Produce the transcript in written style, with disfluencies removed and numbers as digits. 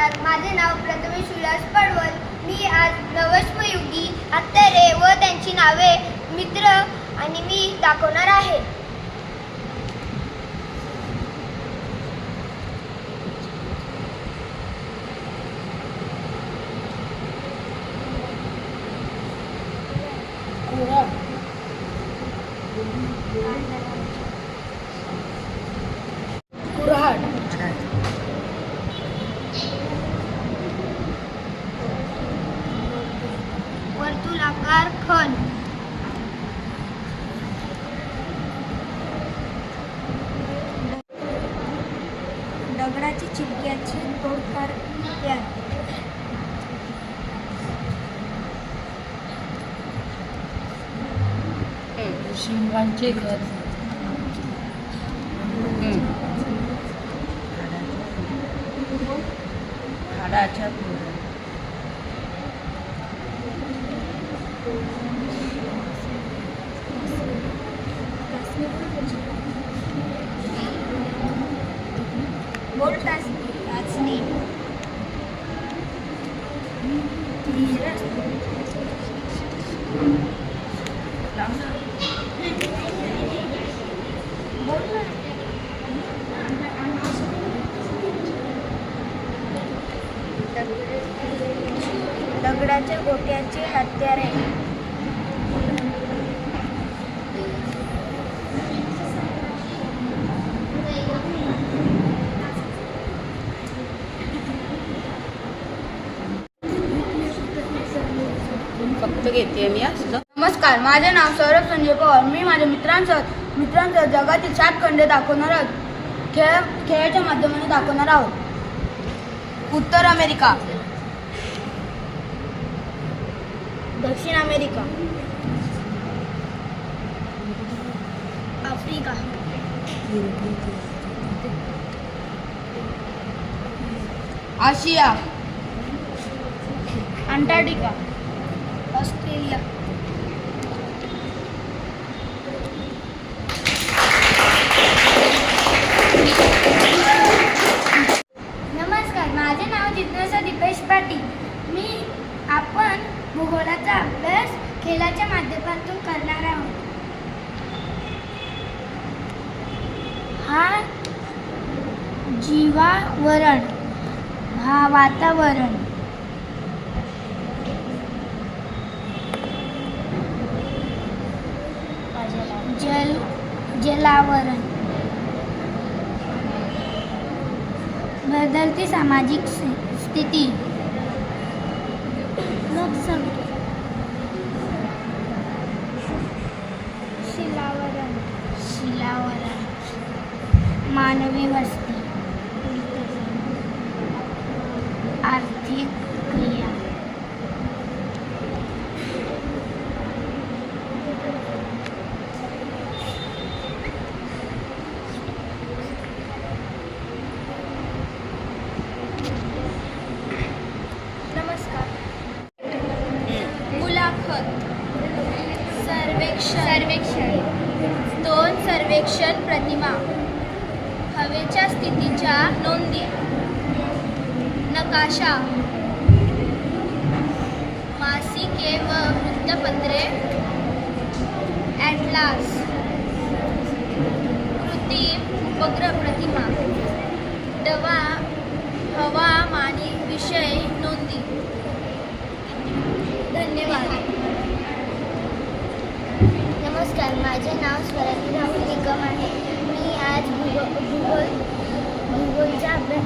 नमस्कार, माझे नाव प्रथमेश विलास पडवल. मी आज नवश्मयुगी हत्यारे व त्यांची नावे, मित्र आणि मी दाखवणार आहे. कुऱ्हाड, वर्तुळाकार खण, दगडाची चिमक्याची तोडकार तयार, शिंगांचे घर, हाडाच्या पोळ्या, बोट टाचणी, दगडाच्या गोट्याचे हत्यारे, फक्त घेते मी असं. नमस्कार, माझे नाव सौरभ संजय पवार. मी माझ्या मित्रांसह जगातील 7 खंडे दाखवणार आहोत. खेळाच्या माध्यमाने दाखवणार आहोत. उत्तर अमेरिका, दक्षिण अमेरिका, आफ्रिका, आशिया, अंटार्क्टिका, ऑस्ट्रेलिया, नमस्कार, माझे नाव जिज्ञासा दीपेश पाटील. आपण भूगोलाचा अभ्यास खेळाच्या माध्यमातून करणार आहोत. हा जीवावरण, हा वातावरण, जलावरण, बदलती सामाजिक स्थिती, लोकसंख्या, शिलावरण, मानवी वस्ती, आर्थिक क्रिया, सर्वेक्षण, दोन सर्वेक्षण प्रतिमा, हवेच्या स्थितीच्या नोंदी, नकाशा, मासिके व वृत्तपत्रे, ॲटलास, कृत्रिम उपग्रह प्रतिमा, हवामानी विषय नोंदी. धन्यवाद. नमस्कार, माझे नाव स्वराली निकम आहे. मी आज भूगोलचा अभ्यास